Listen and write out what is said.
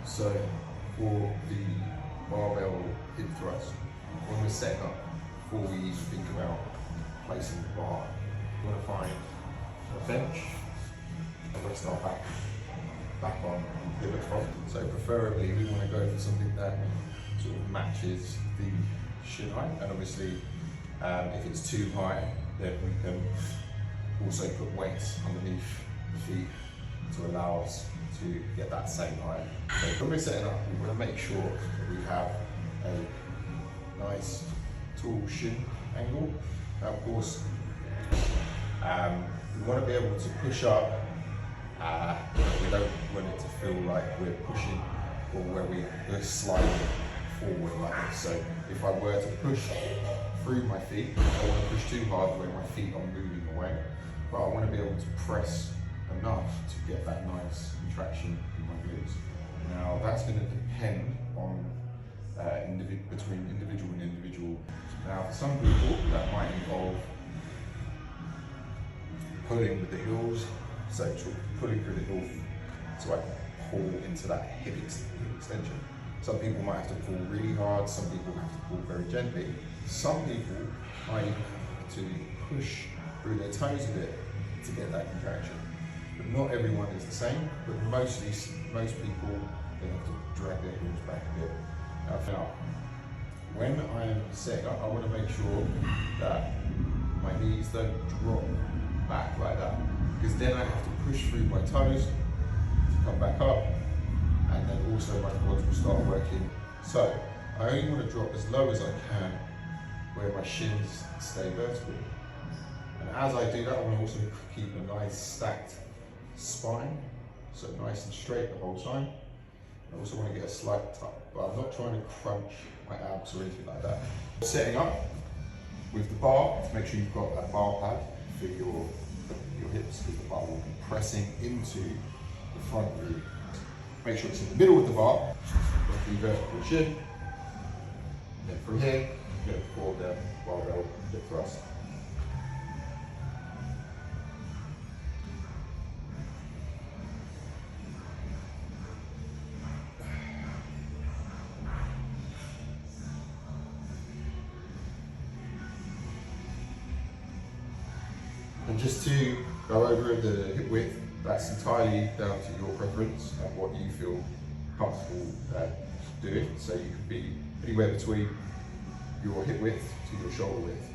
So for the barbell hip thrust, when we're setting up, before we even think about placing the bar, we want to find a bench and rest our back on pivot from. So preferably we want to go for something that sort of matches the shin height, and obviously if it's too high, then we can also put weights underneath the feet to allow us to get that same height. So when we're setting up, we want to make sure that we have a nice tall shin angle. Now, of course, we want to be able to push up. We don't want it to feel like we're pushing or where we're sliding forward like this. So if I were to push through my feet, I don't want to push too hard where my feet are moving away, but I want to be able to press enough to get that nice contraction in my glutes. Now that's going to depend on between individual and individual. Now for some people that might involve pulling with the heels, so pulling through the heel so I can pull into that hip extension. Some people might have to pull really hard, some people have to pull very gently. Some people might even have to push through their toes a bit to get that contraction. But not everyone is the same, but most people, they have to drag their heels back a bit. Now, when I'm setting up, I want to make sure that my knees don't drop back like that, because then I have to push through my toes to come back up, and then also my quads will start working. So I only want to drop as low as I can where my shins stay vertical. And as I do that, I want to also keep a nice stacked spine, so nice and straight the whole time. I also want to get a slight tuck, but I'm not trying to crunch my abs or anything like that. Setting up with the bar, to make sure you've got that bar pad for your hips, because the bar will be pressing into the front of you. Make sure it's in the middle of the bar, the vertical shin, and then from here, you're going to pull the barbell hip thrust. And just to go over the hip width, that's entirely down to your preference and what you feel comfortable doing. So you could be anywhere between your hip width to your shoulder width.